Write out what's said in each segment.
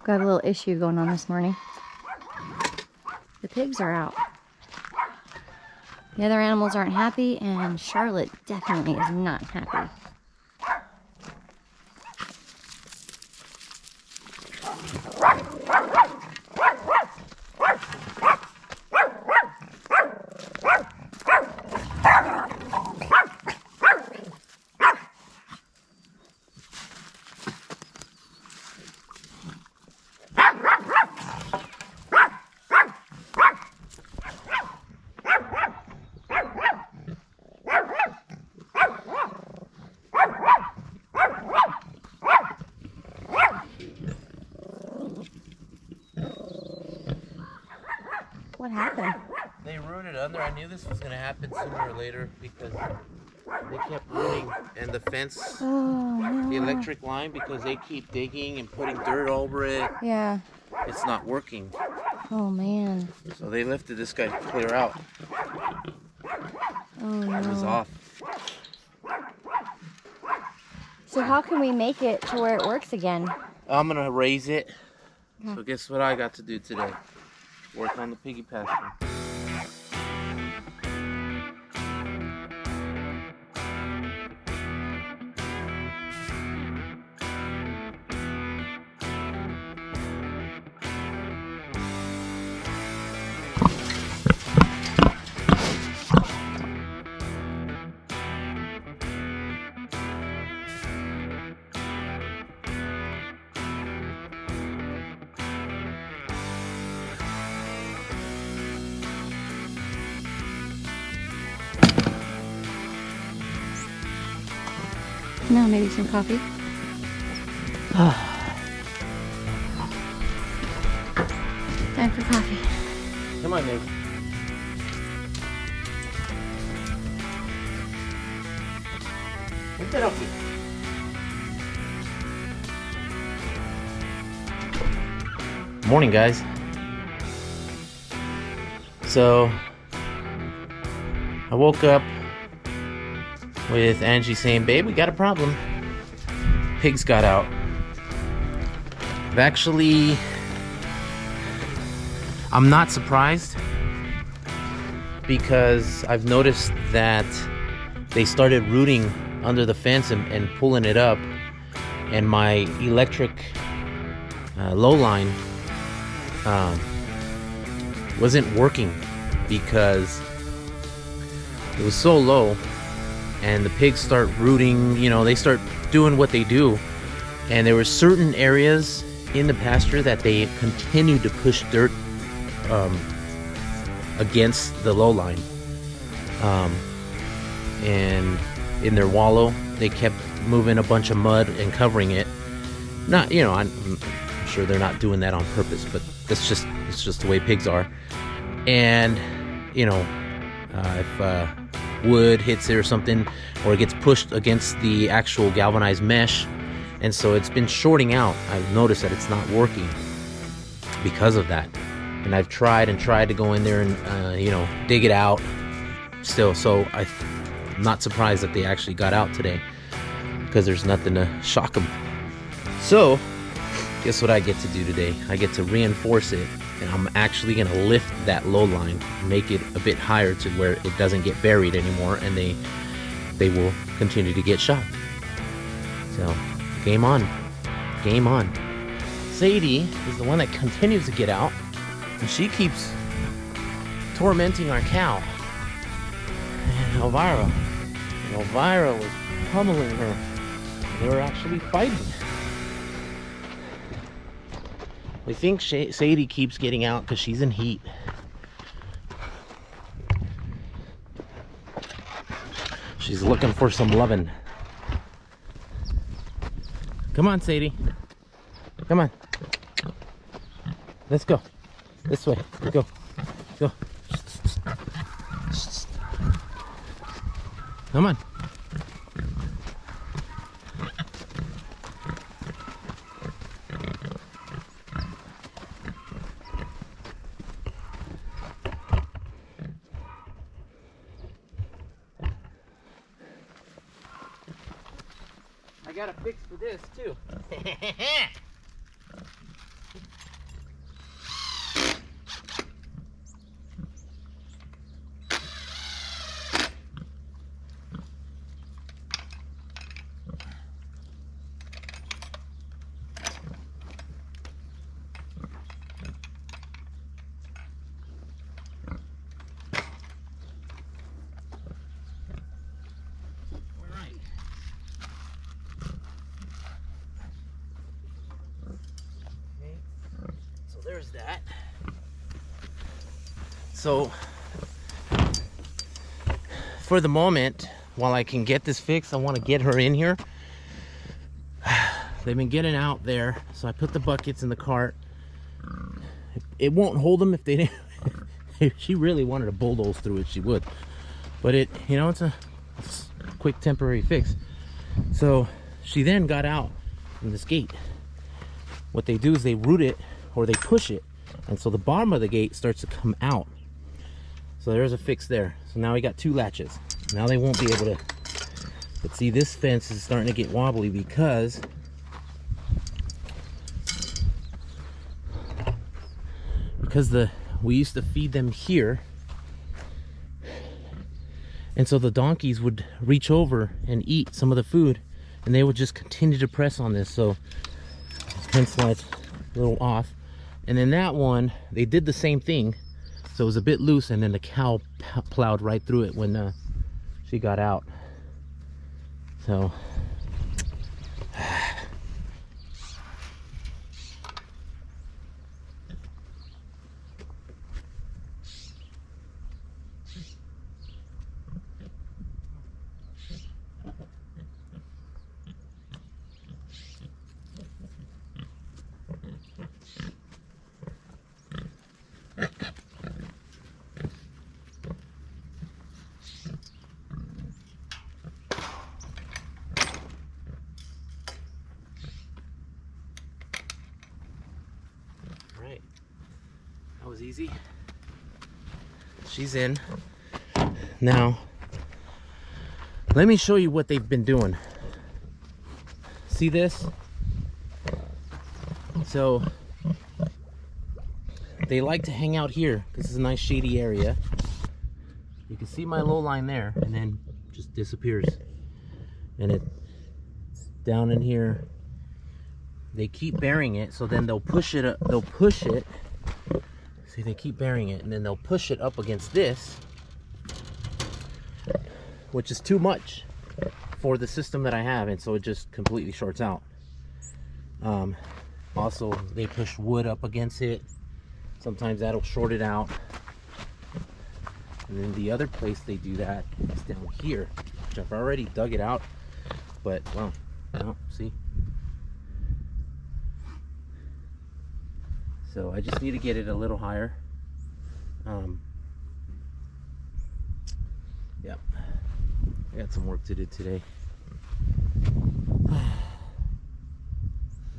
Got a little issue going on this morning. The pigs are out. The other animals aren't happy, and Charlotte definitely is not happy. What happened? They rooted under. I knew this was going to happen sooner or later because they kept rooting, and the fence, the electric line, because they keep digging and putting dirt over it. Yeah. It's not working. Oh man. So they lifted this guy to clear out. Oh no. It was off. So how can we make it to where it works again? I'm going to raise it. Okay. So guess what I got to do today? Work on the piggy pasture. Now maybe some coffee. Time for coffee. Come on, Nate. Morning, guys. So I woke up with Angie saying, "Babe, we got a problem. Pigs got out." I'm not surprised because I've noticed that they started rooting under the fence and pulling it up, and my electric low line wasn't working because it was so low. And the pigs start rooting, they start doing what they do. And there were certain areas in the pasture that they continued to push dirt against the low line. And in their wallow, they kept moving a bunch of mud and covering it. Not, I'm sure they're not doing that on purpose, but it's just the way pigs are. And, if wood hits it or something, or it gets pushed against the actual galvanized mesh, and so it's been shorting out. I've noticed that it's not working because of that, and I've tried to go in there and dig it out still. So I'm not surprised that they actually got out today, because there's nothing to shock them. So guess what I get to do today? I get to reinforce it, and I'm actually going to lift that low line, make it a bit higher to where it doesn't get buried anymore, and they will continue to get shot. So, game on. Game on. Sadie is the one that continues to get out, and she keeps tormenting our cow. And Elvira was pummeling her. They were actually fighting. I think Sadie keeps getting out because she's in heat. She's looking for some loving. Come on, Sadie. Come on. Let's go. This way. Go. Go. Come on. I got a fix for this too. there's that. So for the moment, while I can get this fixed, I want to get her in here. They've been getting out there, so I put the buckets in the cart. It won't hold them if they didn't. If she really wanted to bulldoze through it, she would. But it, you know, it's a quick temporary fix. So she then got out from this gate. What they do is they root it or they push it, and so the bottom of the gate starts to come out. So there's a fix there. So now we got 2 latches. Now they won't be able to. But see, this fence is starting to get wobbly because we used to feed them here, and so the donkeys would reach over and eat some of the food, and they would just continue to press on this. So hence why it's a little off. And then that one, they did the same thing, so it was a bit loose, and then the cow plowed right through it when she got out. So right, that was easy. She's in. Now let me show you what they've been doing. See this? So they like to hang out here because it's a nice shady area. You can see my low line there, and then just disappears. And it's down in here. They keep burying it, so then they'll push it up. They'll push it. See, they keep burying it, and then they'll push it up against this, which is too much for the system that I have, and so it just completely shorts out. Also, they push wood up against it. Sometimes that'll short it out. And then the other place they do that is down here, which I've already dug it out, but well, no, see. So I just need to get it a little higher. Yeah, I got some work to do today.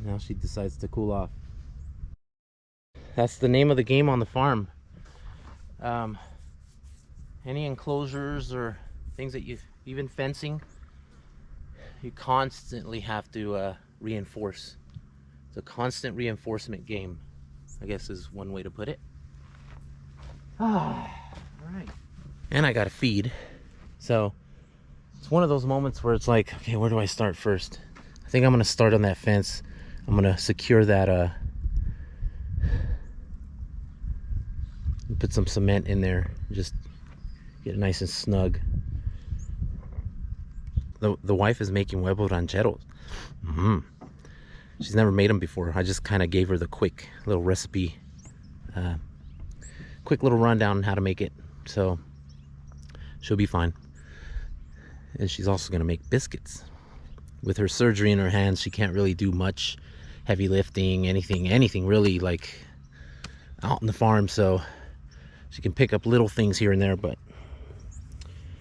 Now she decides to cool off. That's the name of the game on the farm. Any enclosures or things that even fencing, you constantly have to reinforce. It's a constant reinforcement game, I guess is one way to put it. All right. And I got to feed. So it's one of those moments where it's like, okay, where do I start first? I think I'm going to start on that fence. I'm going to secure that, put some cement in there, just get it nice and snug. The wife is making huevo rancheros. She's never made them before. I just kind of gave her the quick little recipe, quick little rundown on how to make it. So she'll be fine. And she's also going to make biscuits. With her surgery in her hands, she can't really do much heavy lifting, anything really like out in the farm. So she can pick up little things here and there, but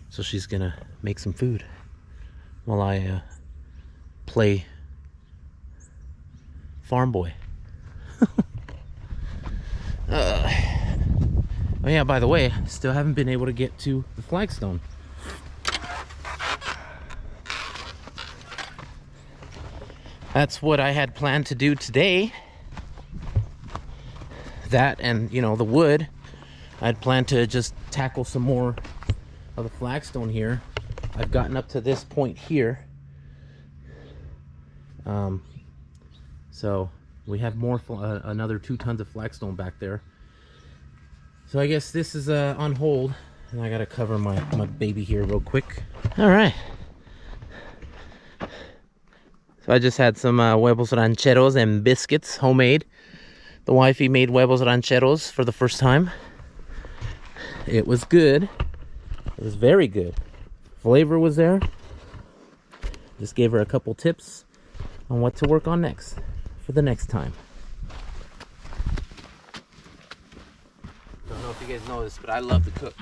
so she's going to make some food while I play farm boy. Oh yeah, by the way, still haven't been able to get to the Flagstone. That's what I had planned to do today. That and, you know, the wood. I'd planned to just tackle some more of the Flagstone here. I've gotten up to this point here. So we have more, another 2 tons of Flagstone back there. So I guess this is on hold, and I gotta cover my baby here real quick. All right. So I just had some huevos rancheros and biscuits, homemade. The wifey made huevos rancheros for the first time. It was good. It was very good. Flavor was there. Just gave her a couple tips on what to work on next for the next time. Don't know if you guys know this, but I love to cook.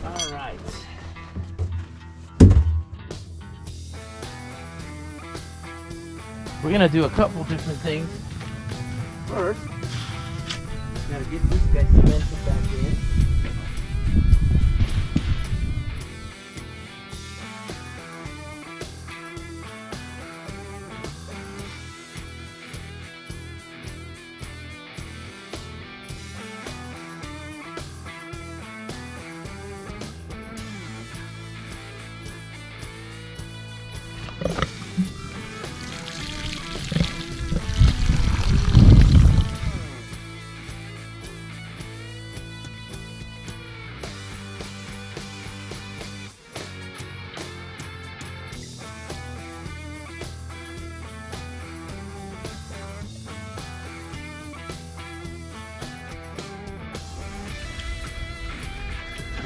All right. We're gonna do a couple different things. First, gotta get this guy cemented back in.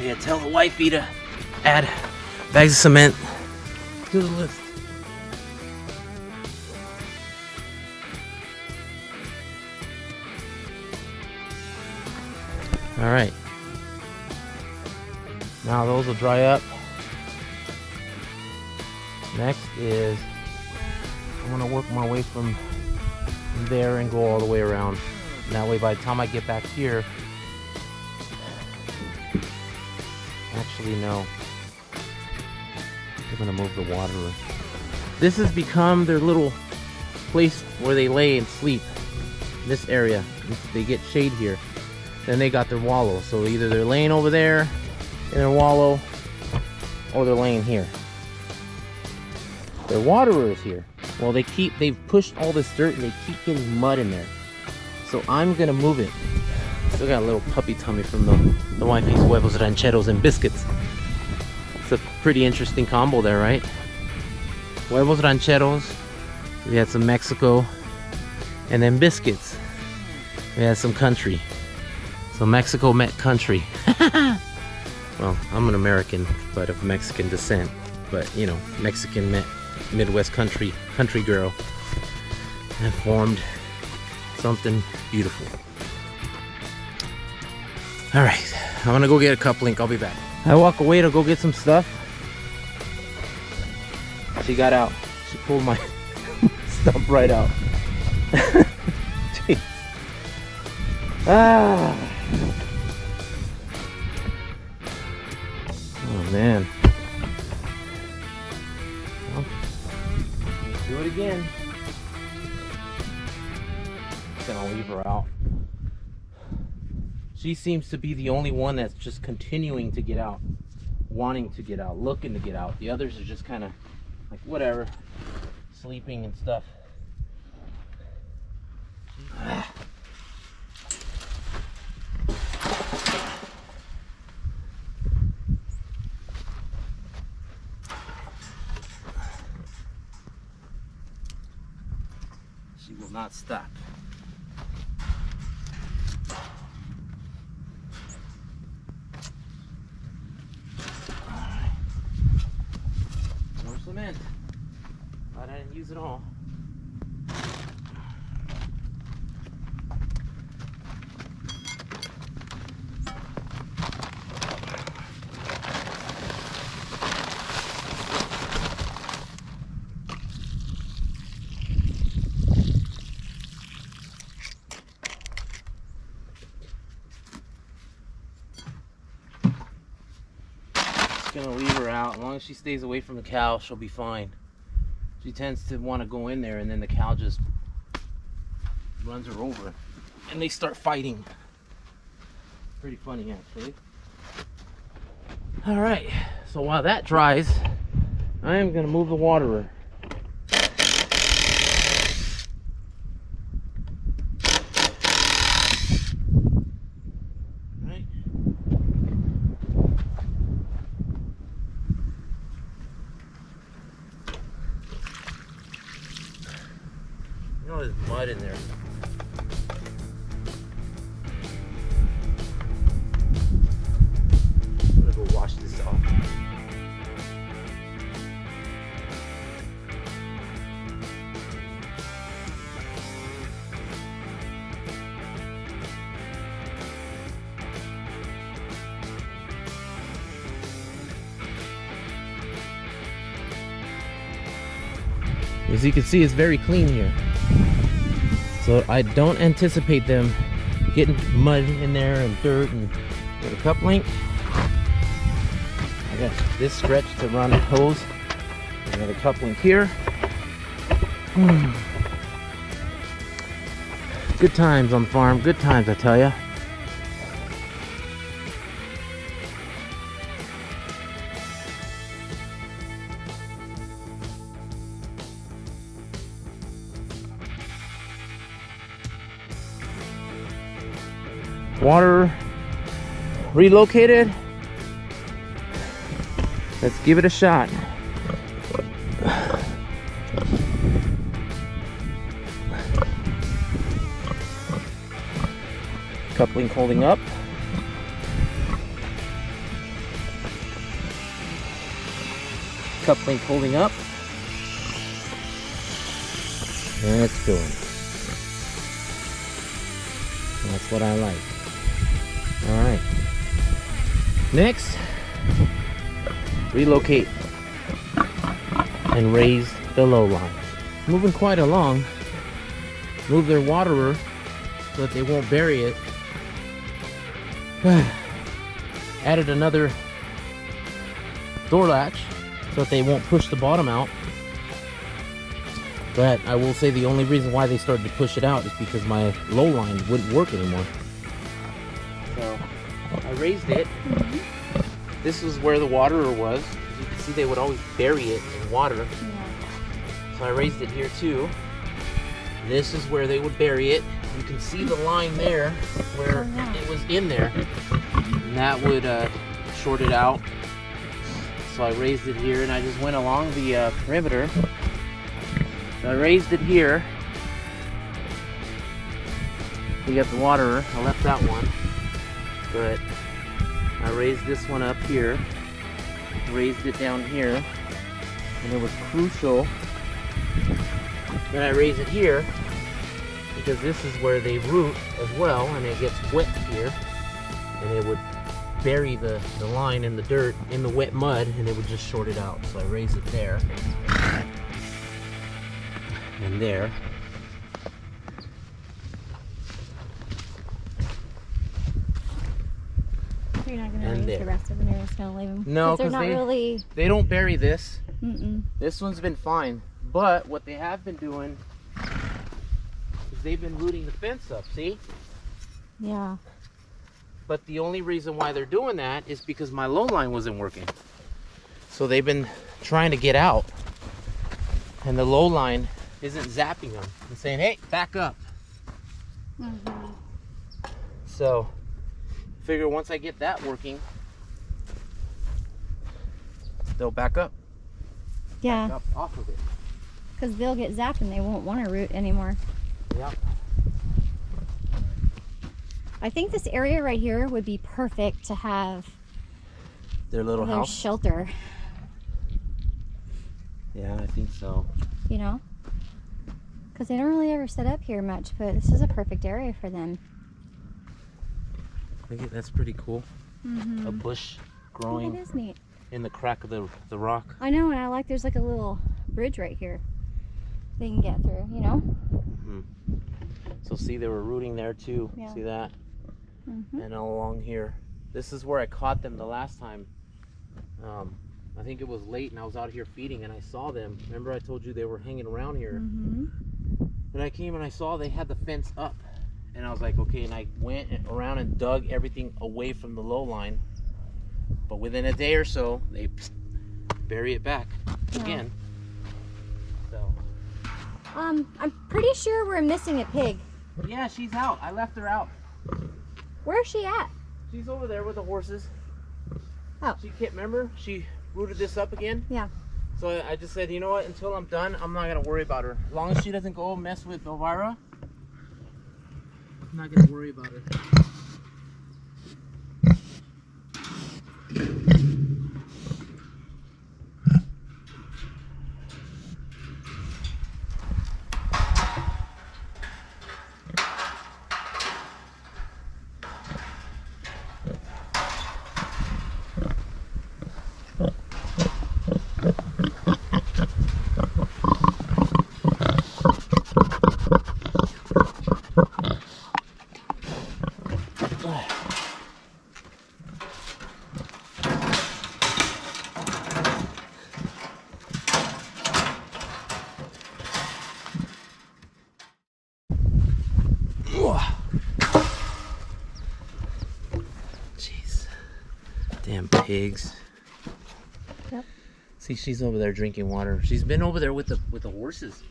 Yeah, tell the wifey to add bags of cement to the list. All right. Now those will dry up. Next is I want to work my way from there and go all the way around. And that way, by the time I get back here, actually no, they're gonna move the water. This has become their little place where they lay and sleep. This area, they get shade here. Then they got their wallow, so either they're laying over there in their wallow or they're laying here. Their waterer is here. Well, they've pushed all this dirt and they keep getting mud in there, so I'm gonna move it. Still got a little puppy tummy from the wifey's huevos rancheros and biscuits. It's a pretty interesting combo there, right? Huevos rancheros, we had some Mexico, and then biscuits, we had some country. So Mexico met country. Well, I'm an American, but of Mexican descent. But, you know, Mexican met Midwest country girl, and formed something beautiful. All right, I'm gonna go get a cup link. I'll be back. I walk away to go get some stuff. She got out. She pulled my stuff right out. Jeez. Ah. Oh man. Well, do it again. Just gonna leave her out. She seems to be the only one that's just continuing to get out, wanting to get out, looking to get out. The others are just kind of like whatever, sleeping and stuff. She will not stop. Cement, but I didn't use it all. Gonna leave her out. As long as she stays away from the cow, she'll be fine. She tends to want to go in there, and then the cow just runs her over and they start fighting. Pretty funny, actually. All right, so while that dries, I am gonna move the waterer. Oh, there's mud in there. I'm gonna go wash this off. As you can see, it's very clean here. So I don't anticipate them getting mud in there and dirt. And got a cup link. I got this stretch to run a hose. I got a cup link here. Good times on the farm. Good times, I tell ya. Water relocated. Let's give it a shot. Coupling holding up. Coupling holding up. And it's going. That's what I like. All right. Next, relocate and raise the low line. Moving quite along. Move their waterer so that they won't bury it. Added another door latch so that they won't push the bottom out. But I will say the only reason why they started to push it out is because my low line wouldn't work anymore. So I raised it. This was where the waterer was. As you can see, they would always bury it in water. Yeah. So I raised it here too. This is where they would bury it. You can see the line there where it was in there. And that would short it out. So I raised it here and I just went along the perimeter. So I raised it here. We got the waterer. I left that one. But I raised this one up here. Raised it down here. And it was crucial that I raise it here because this is where they root as well, and it gets wet here. And it would bury the line in the dirt, in the wet mud, and it would just short it out. So I raised it there. And there. You're not gonna raise the rest of them. You're just gonna leave them. No, because they don't bury this. Mm-mm. This one's been fine, but what they have been doing is they've been rooting the fence up. See? Yeah. But the only reason why they're doing that is because my low line wasn't working. So they've been trying to get out, and the low line isn't zapping them and saying, hey, back up. So figure once I get that working, they'll back up. Yeah. Back up off of it. Because they'll get zapped and they won't want to root anymore. Yep. I think this area right here would be perfect to have their little house shelter. Yeah, I think so. You know? Because they don't really ever set up here much, but this is a perfect area for them. I think that's pretty cool. A bush growing It is neat. in the crack of the rock. I know, and I like there's like a little bridge right here they can get through, you know? So see, they were rooting there too. Yeah. See that? And all along here. This is where I caught them the last time. I think it was late and I was out here feeding and I saw them. Remember I told you they were hanging around here? And I came and I saw they had the fence up. And I was like, okay, and I went around and dug everything away from the low line. But within a day or so, they bury it back again. So. I'm pretty sure we're missing a pig. Yeah, she's out. I left her out. Where's she at? She's over there with the horses. Oh. She can't remember? She rooted this up again? Yeah. So I just said, you know what? Until I'm done, I'm not gonna worry about her. As long as she doesn't go mess with Elvira, I'm not gonna worry about her. Jeez. Damn pigs. Yep. See, she's over there drinking water. She's been over there with the horses.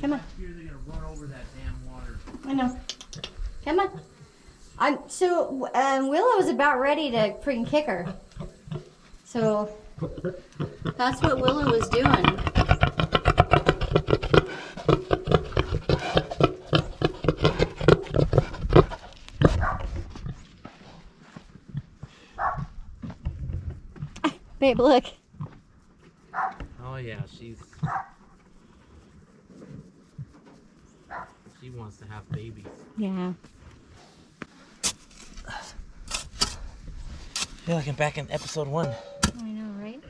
Come on. They're gonna run over that damn water. I know. Come on. Willow was about ready to freaking kick her. So that's what Willow was doing. Babe, look. Oh yeah, she wants to have babies. Yeah. I feel like I'm back in episode 1. I know, right?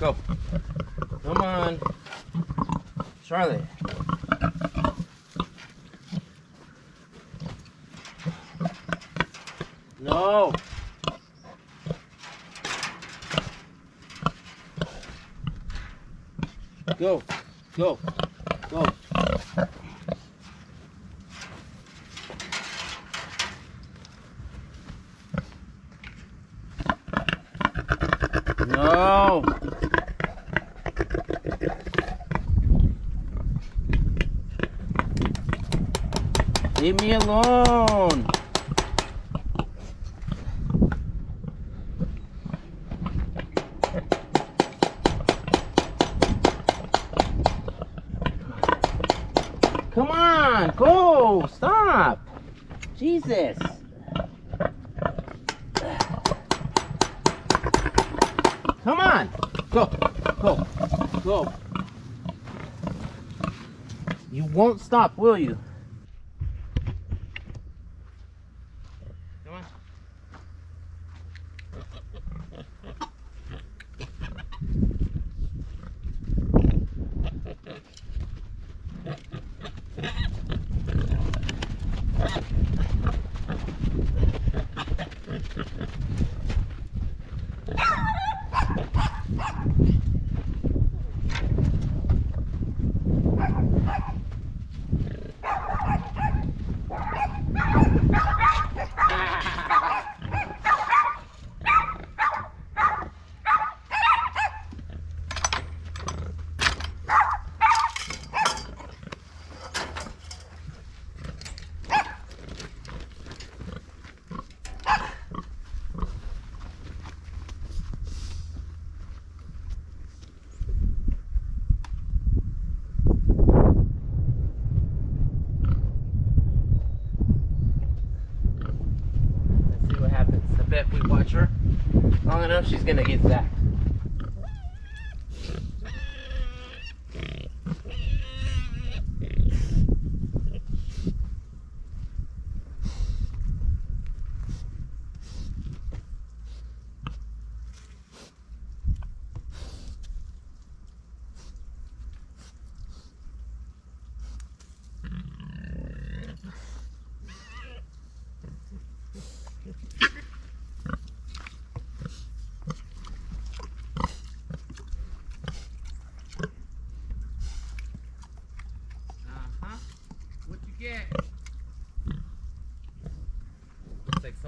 Go. Come on. Charlotte. No. Go. Go. Go. No. Leave me alone. Come on, go, stop. Jesus. Come on, go, go, go. You won't stop, will you? Come on. If we watch her long enough, she's gonna get zapped.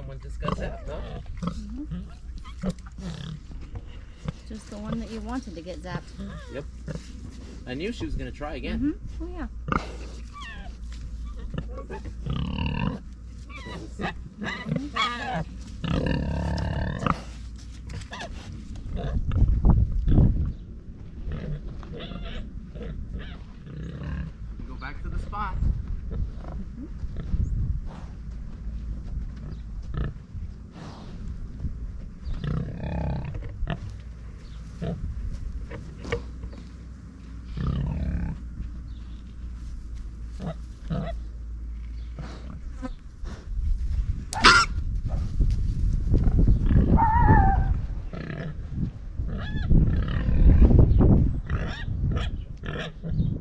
someone just got zapped, huh? Just the one that you wanted to get zapped. Yep. I knew she was gonna try again. Oh yeah. Go back to the spot.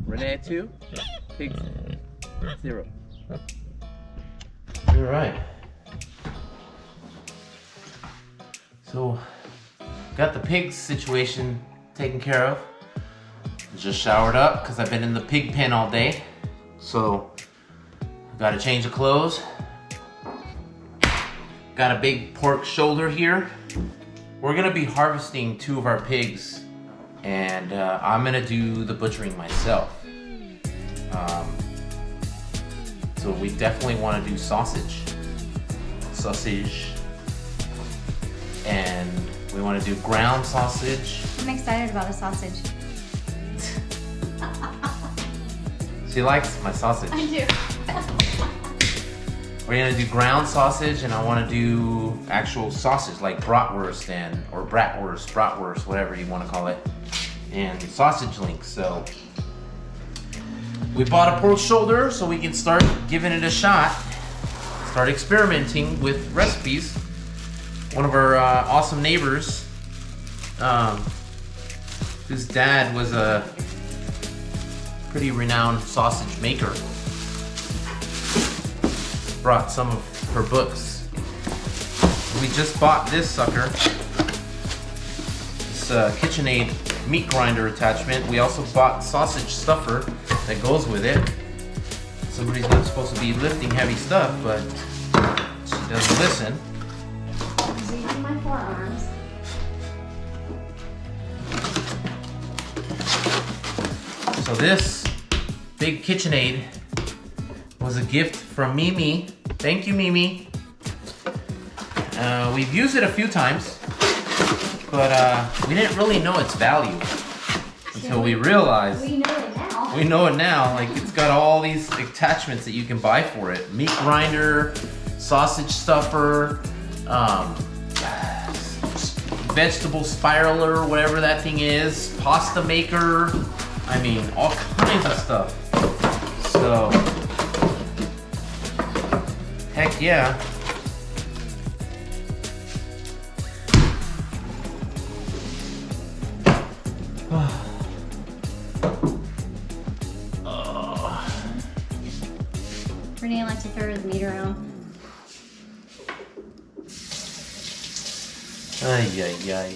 Renee 2, pigs 0. All right. So, got the pigs situation taken care of. Just showered up because I've been in the pig pen all day. So, got a change of clothes. Got a big pork shoulder here. We're gonna be harvesting 2 of our pigs, and I'm gonna do the butchering myself. So we definitely want to do sausage, and we want to do ground sausage. I'm excited about a sausage. She likes my sausage. I do. We're gonna do ground sausage, and I want to do actual sausage like bratwurst or bratwurst, whatever you want to call it, and sausage links. So we bought a pork shoulder so we can start giving it a shot, start experimenting with recipes. One of our awesome neighbors, whose dad was a pretty renowned sausage maker, brought some of her books. We just bought this sucker, this KitchenAid meat grinder attachment. We also bought sausage stuffer that goes with it. Somebody's not supposed to be lifting heavy stuff, but she doesn't listen. I'm using my forearms. So this big KitchenAid was a gift from Mimi. Thank you, Mimi. We've used it a few times, but we didn't really know its value until we realized. We know it now. We know it now. Like, it's got all these attachments that you can buy for it: meat grinder, sausage stuffer, vegetable spiraler, whatever that thing is, pasta maker. I mean, all kinds of stuff. So, heck yeah. Renee likes to throw his meat around. Ay, ay, ay.